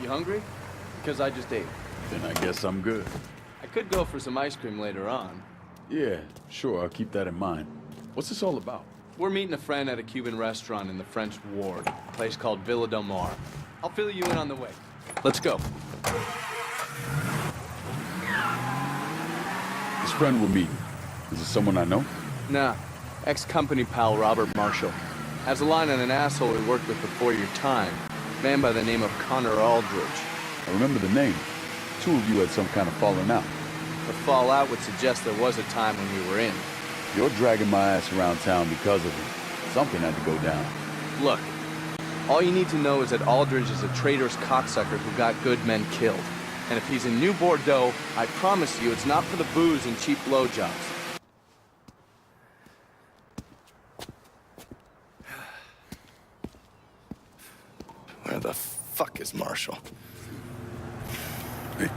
You hungry? Because I just ate. Then I guess I'm good. I could go for some ice cream later on. Yeah, sure, I'll keep that in mind. What's this all about? We're meeting a friend at a Cuban restaurant in the French Ward, a place called Villa Del Mar. I'll fill you in on the way. Let's go. This friend we're meeting, is it someone I know? Nah. Ex-company pal Robert Marshall. Has a line on an asshole we worked with before your time. A man by the name of Connor Aldridge. I remember the name. Two of you had some kind of falling out. The fallout would suggest there was a time when we were in. You're dragging my ass around town because of it. Something had to go down. Look, all you need to know is that Aldrindge is a traitorous cocksucker who got good men killed. And if he's in New Bordeaux, I promise you it's not for the booze and cheap blowjobs. Where the fuck is Marshall? Hey.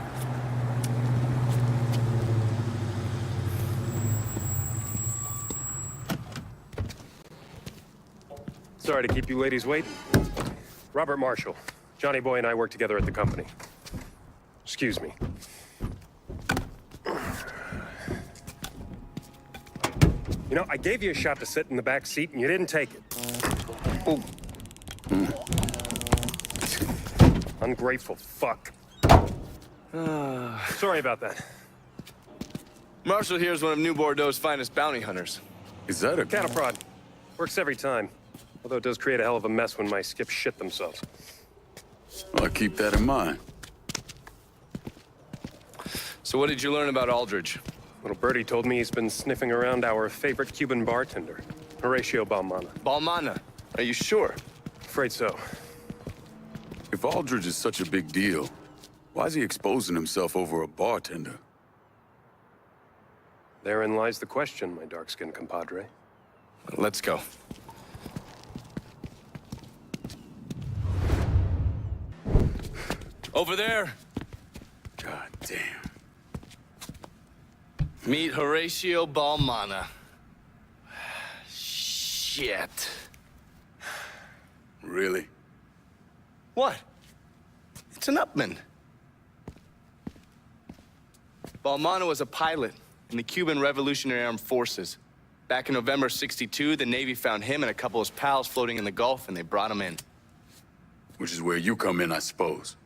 Sorry to keep you ladies waiting. Robert Marshall. Johnny Boy and I work together at the company. Excuse me. You know, I gave you a shot to sit in the back seat and you didn't take it. Oh. Ungrateful fuck. Sorry about that. Marshall here is one of New Bordeaux's finest bounty hunters. Is that a... Cattle prod. Works every time. Although it does create a hell of a mess when my skips shit themselves. Well, I'll keep that in mind. So what did you learn about Aldridge? Little birdie told me he's been sniffing around our favorite Cuban bartender, Horatio Balmana. Balmana. Are you sure? Afraid so. If Aldridge is such a big deal, why is he exposing himself over a bartender? Therein lies the question, my dark-skinned compadre. Let's go. Over there. God damn. Meet Horatio Balmana. Shit. Really? What? It's an upman. Balmana was a pilot in the Cuban Revolutionary Armed Forces. Back in November '62, the Navy found him and a couple of his pals floating in the Gulf, and they brought him in. Which is where you come in, I suppose.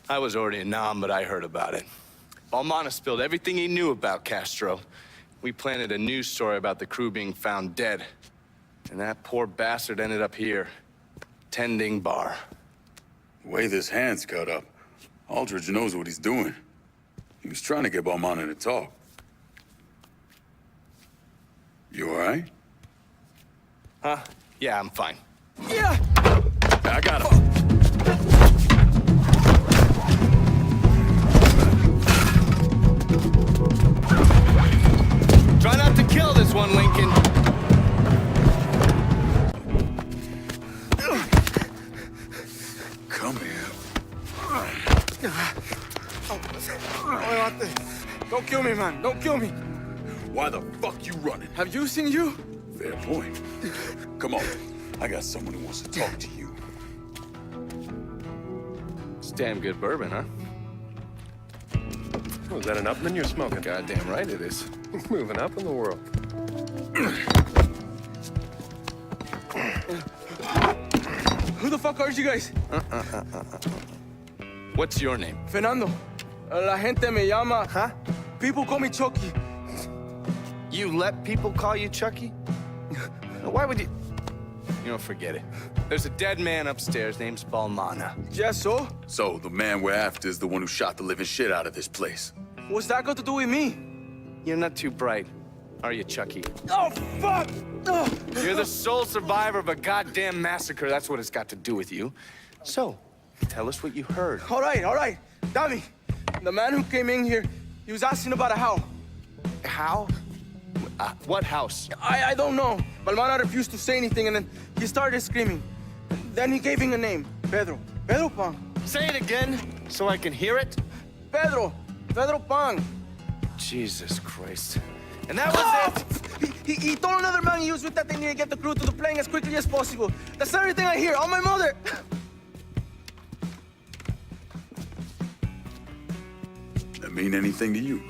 I was already a nom, but I heard about it. Balmana spilled everything he knew about Castro. We planted a news story about the crew being found dead. And that poor bastard ended up here, tending bar. The way this hand's cut up, Aldridge knows what he's doing. He was trying to get Balmana to talk. You all right? Huh? Yeah, I'm fine. Yeah! I got him. Try not to kill this one, Lincoln. Come here. Don't kill me, man. Don't kill me. Why the fuck you running? Have you seen you? Fair point. Come on. I got someone who wants to talk to you. It's damn good bourbon, huh? Oh, is that an Upman you're smoking? Goddamn right it is. Moving up in the world. Who the fuck are you guys? What's your name? Fernando. La gente me llama. Huh? People call me Chucky. You let people call you Chucky? Why would you... You know, forget it. There's a dead man upstairs named Balmana. Yes, so? So, the man we're after is the one who shot the living shit out of this place. What's that got to do with me? You're not too bright, are you, Chucky? Oh, fuck! Oh. You're the sole survivor of a goddamn massacre. That's what it's got to do with you. So, tell us what you heard. All right. Dami, the man who came in here, he was asking about a house. How? What house? I don't know. Balmana refused to say anything, and then he started screaming. Then he gave him a name, Pedro. Pedro Pan. Say it again, so I can hear it. Pedro Pan. Jesus Christ. And that was it? He told another man he was with that they need to get the crew to the plane as quickly as possible. That's everything I hear. On my mother. mean anything to you?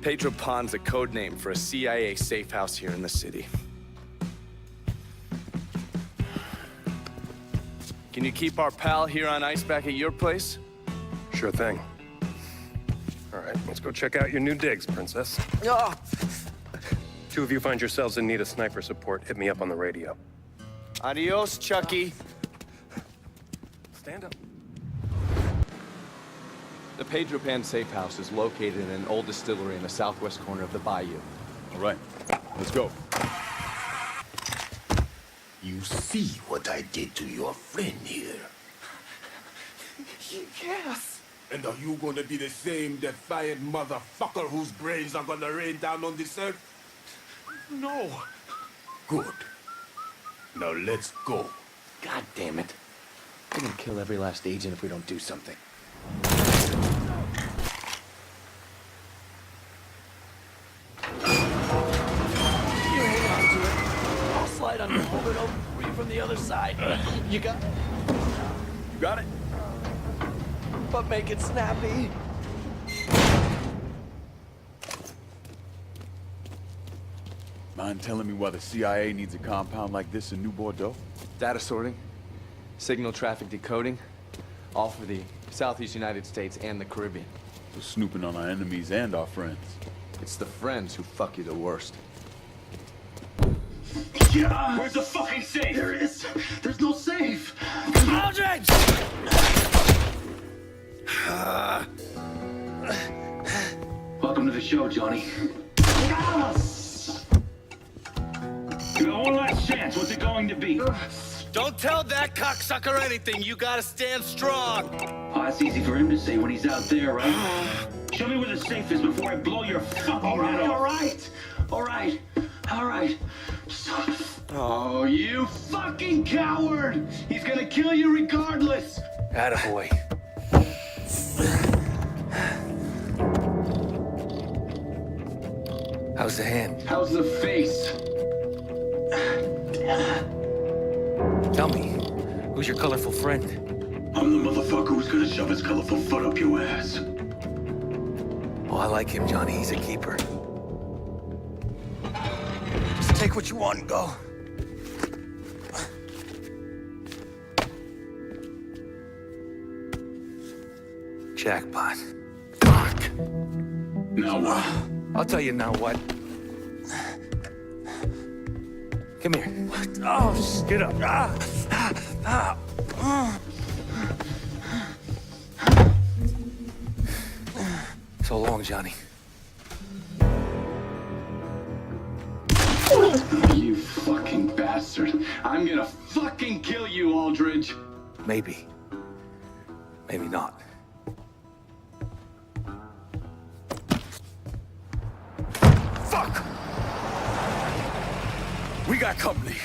Pedro Pan's a code name for a CIA safe house here in the city. Can you keep our pal here on ice back at your place? Sure thing. All right, let's go check out your new digs, Princess. Ah! Two of you find yourselves in need of sniper support, hit me up on the radio. Adios, Chucky. Stand up. The Pedro Pan safe house is located in an old distillery in the southwest corner of the bayou. All right, let's go. You see what I did to your friend here. Yes. And are you gonna be the same defiant motherfucker whose brains are gonna rain down on this earth? No. Good. Now let's go. God damn it. We're gonna kill every last agent if we don't do something. I'll slide under, hold it open for you from the other side. You got it? Got it? But make it snappy. Mind telling me why the CIA needs a compound like this in New Bordeaux? Data sorting, signal traffic decoding, all for the Southeast United States and the Caribbean. So snooping on our enemies and our friends. It's the friends who fuck you the worst. Where's the fucking safe? There is. There's no safe. Aldridge! Welcome to the show, Johnny. You got one last chance. What's it going to be? Don't tell that cocksucker anything. You gotta stand strong. Oh, that's easy for him to say when he's out there, right? Show me where the safe is before I blow your fucking head off. All right. Oh, you fucking coward! He's gonna kill you regardless. Attaboy. How's the hand? How's the face? Tell me, who's your colorful friend? I'm the motherfucker who's gonna shove his colorful foot up your ass. Oh, I like him, Johnny. He's a keeper. Just take what you want and go. Jackpot. Fuck. Now what? I'll tell you now what. Come here. What? Oh, get up. So long, Johnny. You fucking bastard. I'm gonna fucking kill you, Aldridge. Maybe. Maybe not. Fuck! We got company.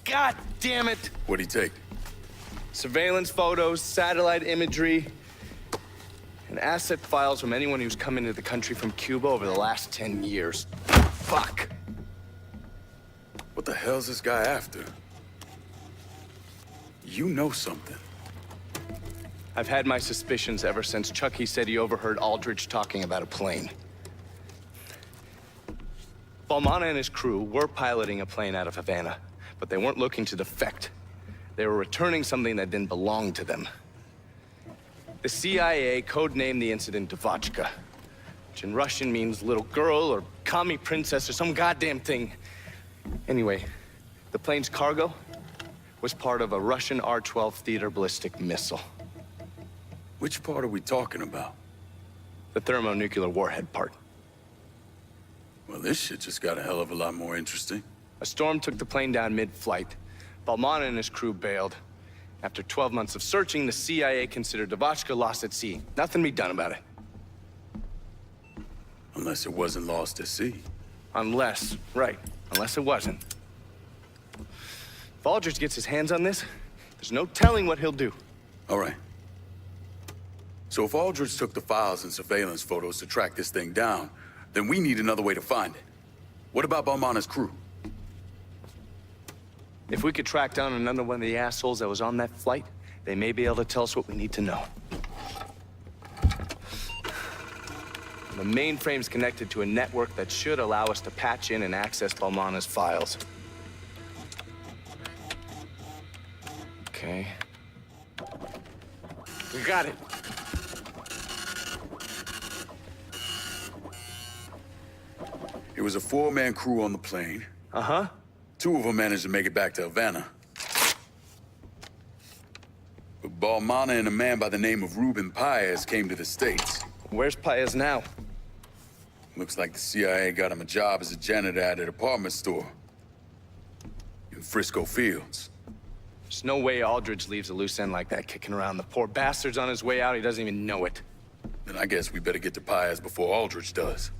God damn it. What'd he take? Surveillance photos, satellite imagery, and asset files from anyone who's come into the country from Cuba over the last 10 years. Fuck. What the hell's this guy after? You know something. I've had my suspicions ever since Chucky said he overheard Aldridge talking about a plane. Balmana and his crew were piloting a plane out of Havana, but they weren't looking to defect. They were returning something that didn't belong to them. The CIA codenamed the incident Devotchka, which in Russian means little girl or commie princess or some goddamn thing. Anyway, the plane's cargo was part of a Russian R-12 theater ballistic missile. Which part are we talking about? The thermonuclear warhead part. Well, this shit just got a hell of a lot more interesting. A storm took the plane down mid-flight. Balmana and his crew bailed. After 12 months of searching, the CIA considered Devotchka lost at sea. Nothing to be done about it. Unless it wasn't lost at sea. Unless it wasn't. If Aldrich gets his hands on this, there's no telling what he'll do. All right. So if Aldridge took the files and surveillance photos to track this thing down, then we need another way to find it. What about Balmana's crew? If we could track down another one of the assholes that was on that flight, they may be able to tell us what we need to know. The mainframe's connected to a network that should allow us to patch in and access Balmana's files. Okay. We got it. It was a 4-man crew on the plane. Uh-huh. 2 of them managed to make it back to Havana. But Balmana and a man by the name of Ruben Paez came to the States. Where's Paez now? Looks like the CIA got him a job as a janitor at a department store in Frisco Fields. There's no way Aldridge leaves a loose end like that kicking around. The poor bastard's on his way out, he doesn't even know it. Then I guess we better get to Paez before Aldridge does.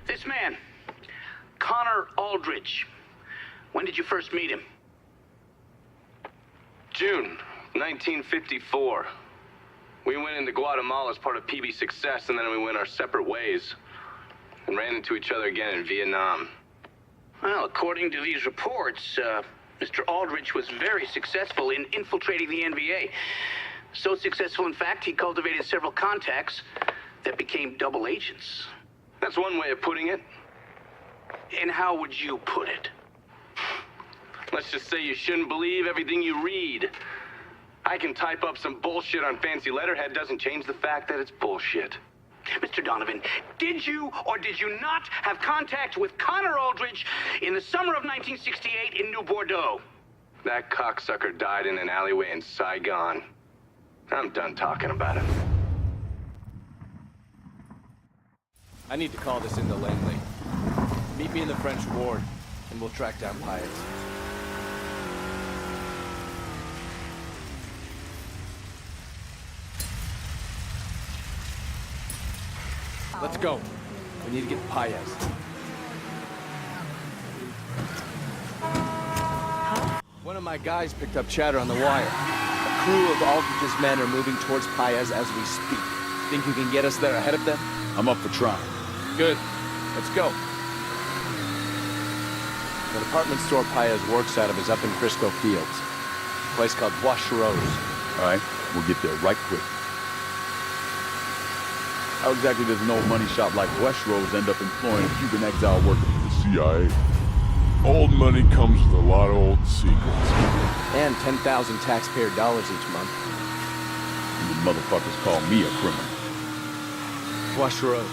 This man, Connor Aldridge. When did you first meet him? June 1954. We went into Guatemala as part of PB Success, and then we went our separate ways. And ran into each other again in Vietnam. Well, according to these reports, Mr. Aldridge was very successful in infiltrating the NVA. So successful, in fact, he cultivated several contacts that became double agents. That's one way of putting it. And how would you put it? Let's just say you shouldn't believe everything you read. I can type up some bullshit on fancy letterhead, doesn't change the fact that it's bullshit. Mr. Donovan, did you or did you not have contact with Connor Aldridge in the summer of 1968 in New Bordeaux? That cocksucker died in an alleyway in Saigon. I'm done talking about it. I need to call this into Langley. Meet me in the French ward, and we'll track down Paez. Let's go. We need to get Paez. One of my guys picked up chatter on the wire. A crew of Aldridge's men are moving towards Paez as we speak. Think you can get us there ahead of them? I'm up for trying. Good. Let's go. The department store Paez works out of is up in Frisco Fields. A place called Bois Rose. All right, we'll get there right quick. How exactly does an old money shop like West Rose end up employing Cuban exile workers for the CIA? Old money comes with a lot of old secrets. And 10,000 taxpayer dollars each month. You motherfuckers call me a criminal. Bois Rose.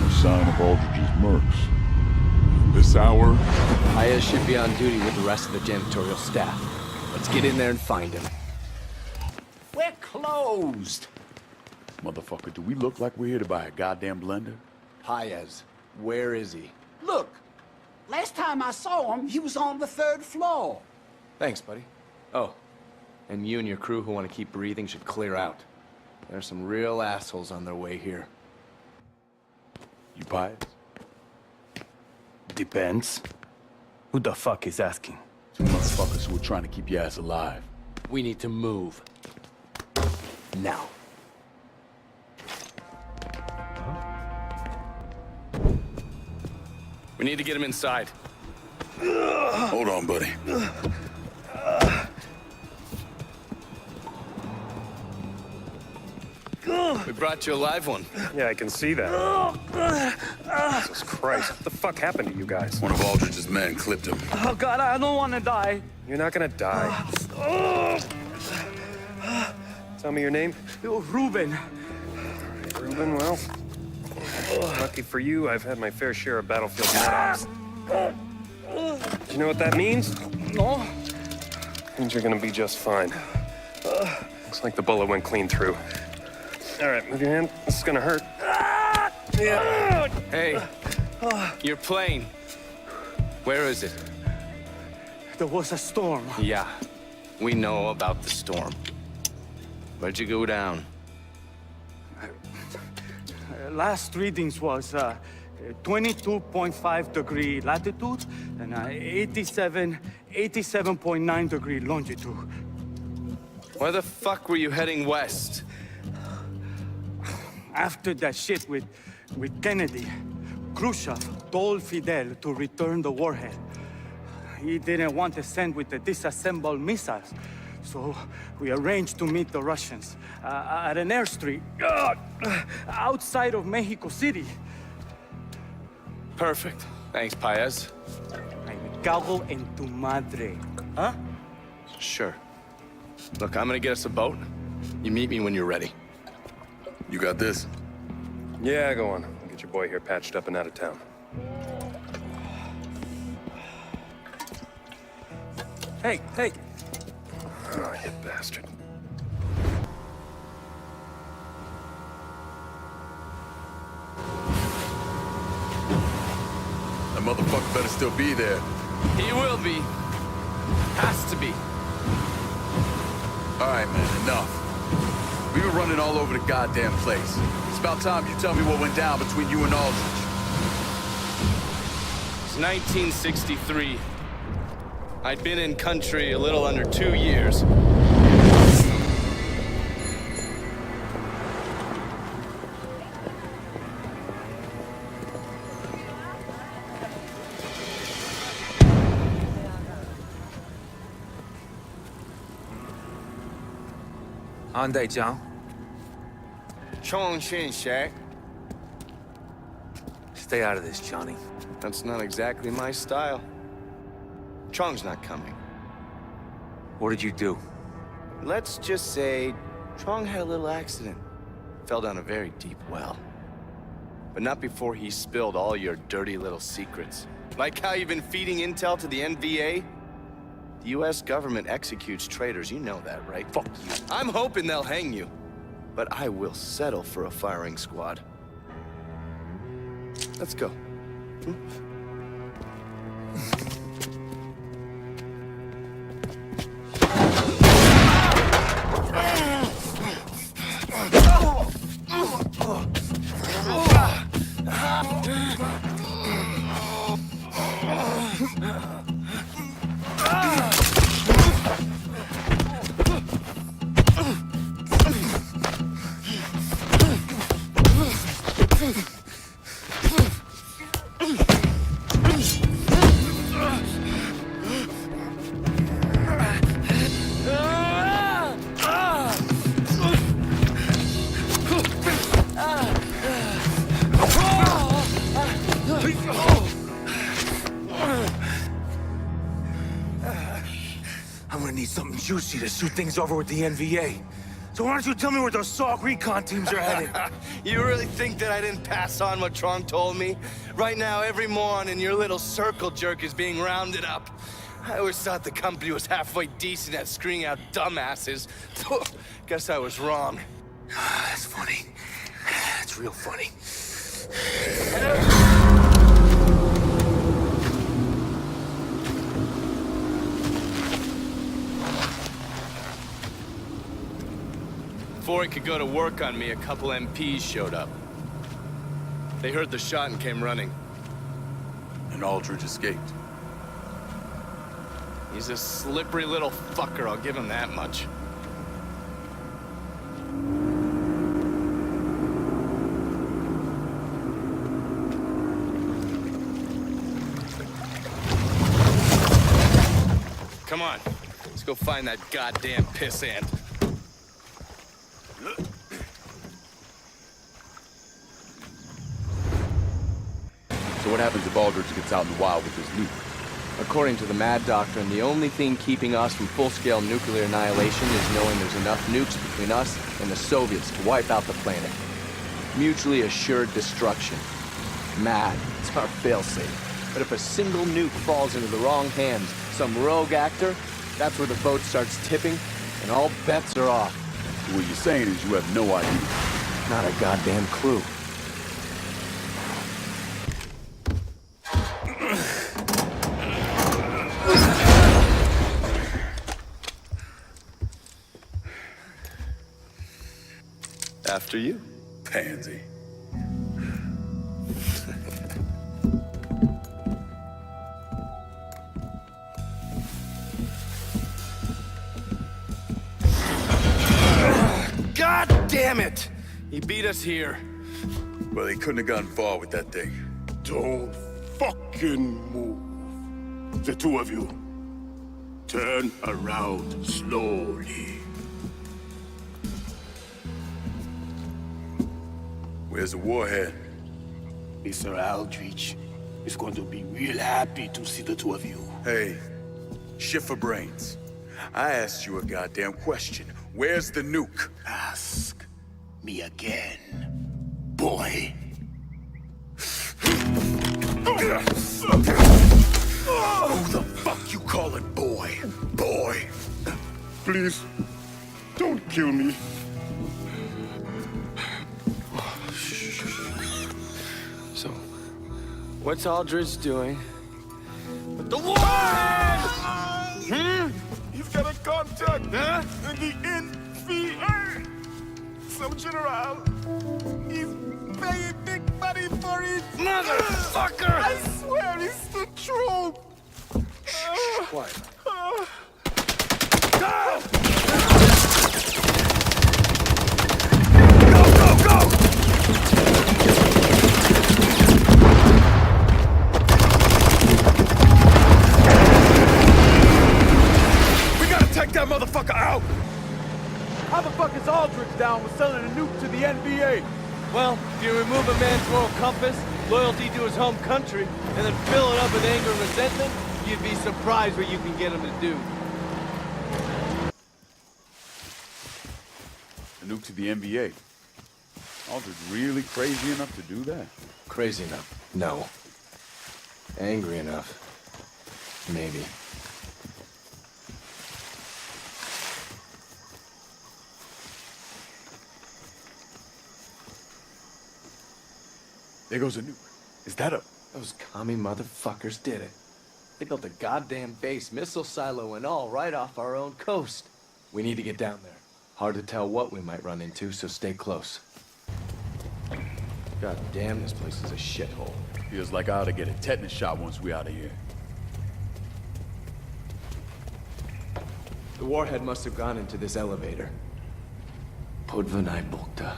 No sign of Aldridge's mercs. This hour, Paez should be on duty with the rest of the janitorial staff. Let's get in there and find him. We're closed. Motherfucker, do we look like we're here to buy a goddamn blender? Paez, where is he? Look, last time I saw him, he was on the 3rd floor. Thanks, buddy. Oh, and you and your crew who want to keep breathing should clear out. There's some real assholes on their way here. You Paez? Depends. Who the fuck is asking? Two motherfuckers who are trying to keep your ass alive. We need to move. Now. We need to get him inside. Hold on, buddy. We brought you a live one. Yeah, I can see that. Jesus Christ, what the fuck happened to you guys? One of Aldridge's men clipped him. Oh, God, I don't want to die. You're not gonna die. Tell me your name. Ruben. Ruben, well, lucky for you, I've had my fair share of battlefield night-ops. Do you know what that means? No. Means you're gonna be just fine. Looks like the bullet went clean through. All right, move your hand. This is gonna hurt. Yeah. Hey, your plane. Where is it? There was a storm. Yeah, we know about the storm. Where'd you go down? Last readings was 22.5 degree latitude and 87.9 degree longitude. Why the fuck were you heading west? After that shit with Kennedy, Khrushchev told Fidel to return the warhead. He didn't want to send with the disassembled missiles, so we arranged to meet the Russians at an airstrip outside of Mexico City. Perfect. Thanks, Paez. Ay, me cago en tu madre. Huh? Sure. Look, I'm gonna get us a boat. You meet me when you're ready. You got this? Yeah, go on. I'll get your boy here patched up and out of town. Hey, hey. Oh, you bastard. That motherfucker better still be there. He will be. Has to be. All right, man, enough. We were running all over the goddamn place. It's about time you tell me what went down between you and Aldridge. It's 1963. I'd been in country a little under 2 years. Andai-chan. Chong Shin Shak. Stay out of this, Johnny. That's not exactly my style. Chong's not coming. What did you do? Let's just say Chong had a little accident. Fell down a very deep well. But not before he spilled all your dirty little secrets. Like how you've been feeding intel to the NVA? The US government executes traitors, you know that, right? Fuck you. I'm hoping they'll hang you. But I will settle for a firing squad. Let's go. I'm gonna need something juicy to shoot things over with the NVA. So why don't you tell me where those SOG recon teams are headed? You really think that I didn't pass on what Trong told me? Right now, every moron in your little circle jerk is being rounded up. I always thought the company was halfway decent at screening out dumbasses. Guess I was wrong. That's funny. That's real funny. Before he could go to work on me, a couple MPs showed up. They heard the shot and came running. And Aldridge escaped. He's a slippery little fucker, I'll give him that much. Come on, let's go find that goddamn pissant. So what happens if Aldridge gets out in the wild with his nuke? According to the Mad Doctrine, the only thing keeping us from full-scale nuclear annihilation is knowing there's enough nukes between us and the Soviets to wipe out the planet. Mutually assured destruction. Mad, it's our failsafe. But if a single nuke falls into the wrong hands, some rogue actor, that's where the boat starts tipping, and all bets are off. So what you're saying is you have no idea. Not a goddamn clue. After you. Pansy. God damn it! He beat us here. Well, he couldn't have gotten far with that thing. Don't fucking move. The two of you. Turn around slowly. Where's the warhead? Mr. Aldrindge is going to be real happy to see the two of you. Hey, shit for brains. I asked you a goddamn question. Where's the nuke? Ask me again, boy. Who the fuck you calling boy? Boy. Please, don't kill me. So, what's Aldridge doing? With the warhead! He's got a contact in the NVA. Some general. He's paying big money for it. Motherfucker! I swear it's the truth. Quiet. Take that motherfucker out! How the fuck is Aldrich down with selling a nuke to the NBA? Well, if you remove a man's moral compass, loyalty to his home country, and then fill it up with anger and resentment, you'd be surprised what you can get him to do. A nuke to the NBA. Aldridge really crazy enough to do that? Crazy enough? No. Angry enough? Maybe. There goes a nuke. Is that a... Those commie motherfuckers did it. They built a goddamn base, missile silo and all, right off our own coast. We need to get down there. Hard to tell what we might run into, so stay close. God damn, this place is a shithole. Feels like I ought to get a tetanus shot once we out of here. The warhead must have gone into this elevator. Podvanai Bukta.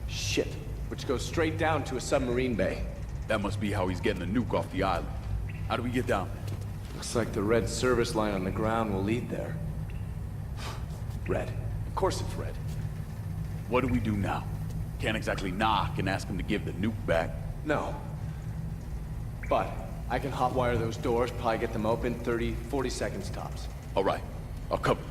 Shit. Which goes straight down to a submarine bay. That must be how he's getting the nuke off the island. How do we get down there? Looks like the red service line on the ground will lead there. Red. Of course it's red. What do we do now? Can't exactly knock and ask him to give the nuke back. No. But I can hotwire those doors, probably get them open 30, 40 seconds tops. All right. I'll cover.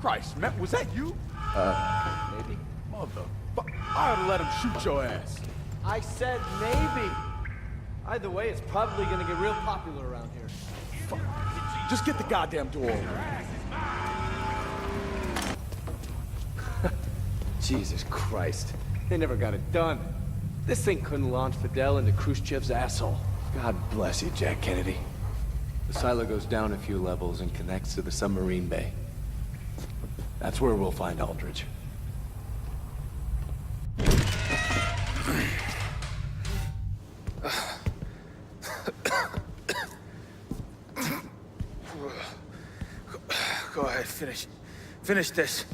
Christ, Matt, was that you? Maybe. Motherfucker. I ought to let him shoot your ass. I said maybe. Either way, it's probably gonna get real popular around here. Fuck. Just get the goddamn door open. Jesus Christ. They never got it done. This thing couldn't launch Fidel into Khrushchev's asshole. God bless you, Jack Kennedy. The silo goes down a few levels and connects to the submarine bay. That's where we'll find Aldridge. Go ahead, finish this.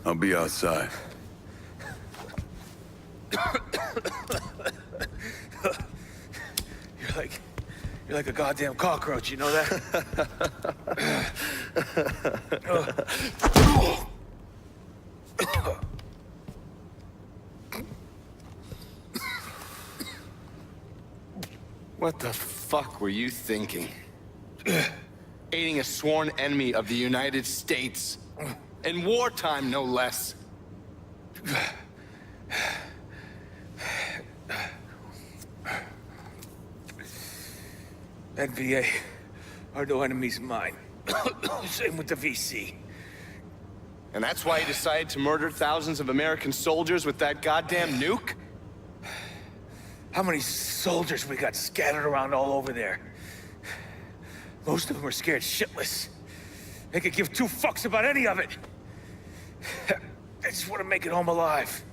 I'll be outside. You're like a goddamn cockroach, you know that? What the fuck were you thinking? Aiding a sworn enemy of the United States. In wartime, no less. NVA are no enemies of mine. Same with the VC. And that's why you decided to murder thousands of American soldiers with that goddamn nuke? How many soldiers we got scattered around all over there? Most of them are scared shitless. They could give two fucks about any of it. They just want to make it home alive.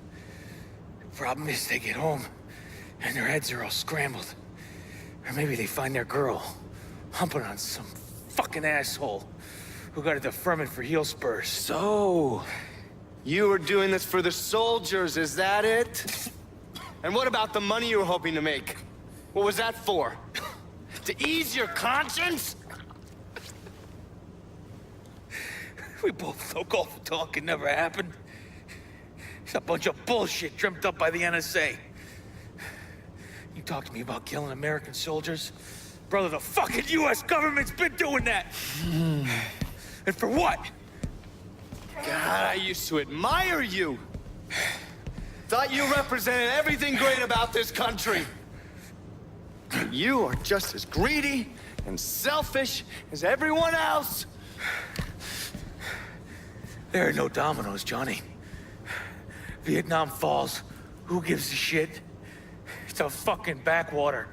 Problem is, they get home, and their heads are all scrambled. Or maybe they find their girl, humping on some fucking asshole who got a deferment for heel spurs. So, you were doing this for the soldiers, is that it? And what about the money you were hoping to make? What was that for? To ease your conscience? We both know golf talk can never happen. It's a bunch of bullshit dreamt up by the NSA. You talk to me about killing American soldiers? Brother, the fucking US government's been doing that! And for what? God, I used to admire you. Thought you represented everything great about this country. But you are just as greedy and selfish as everyone else. There are no dominoes, Johnny. Vietnam falls. Who gives a shit? It's a fucking backwater.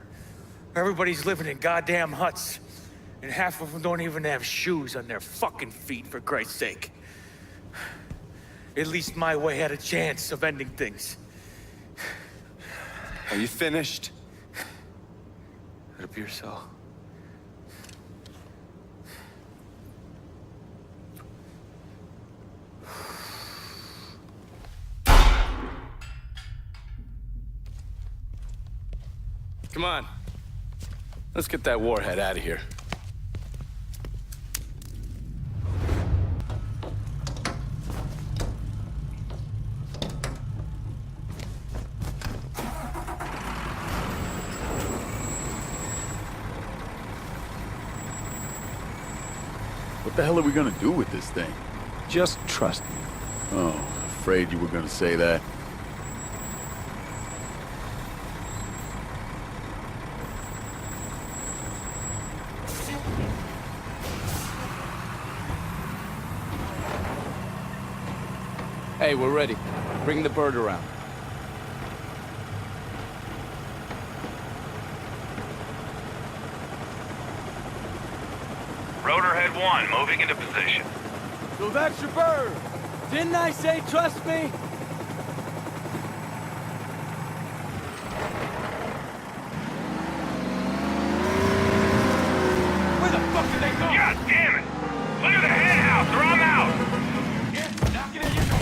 Everybody's living in goddamn huts. And half of them don't even have shoes on their fucking feet, for Christ's sake. At least my way had a chance of ending things. Are you finished? It appears so. Come on. Let's get that warhead out of here. What the hell are we gonna do with this thing? Just trust me. Oh, afraid you were gonna say that. Hey, we're ready. Bring the bird around. Rotorhead 1, moving into position. So that's your bird. Didn't I say trust me? Where the fuck did they go? God damn it! Clear the hen house or I'm out!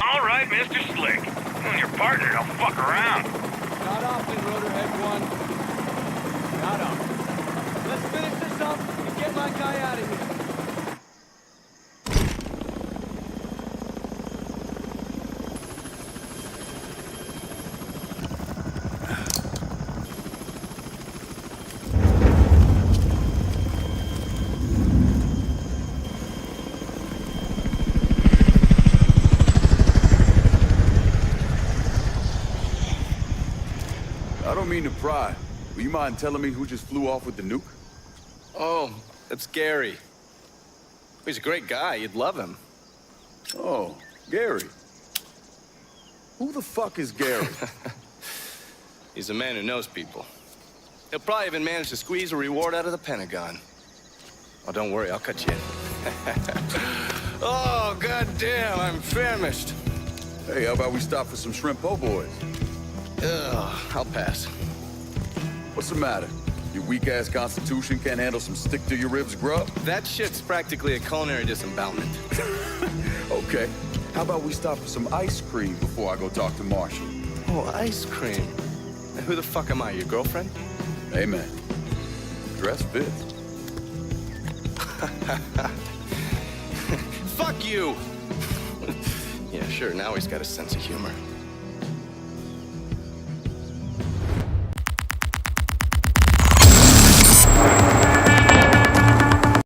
All right, Mr. Slick. You and your partner don't fuck around. Not often, Rotorhead 1. Not often. Let's finish this up and get my guy out of here. I don't mean to pry. Will you mind telling me who just flew off with the nuke? Oh, that's Gary. He's a great guy. You'd love him. Oh, Gary. Who the fuck is Gary? He's a man who knows people. He'll probably even manage to squeeze a reward out of the Pentagon. Oh, don't worry, I'll cut you in. Oh, goddamn, I'm famished. Hey, how about we stop for some shrimp po' boys? Ugh, I'll pass. What's the matter? Your weak-ass constitution can't handle some stick-to-your-ribs grub? That shit's practically a culinary disembowelment. Okay. How about we stop for some ice cream before I go talk to Marshall? Oh, ice cream. And who the fuck am I, your girlfriend? Hey, man. Dress fits. Fuck you! Yeah, sure, now he's got a sense of humor.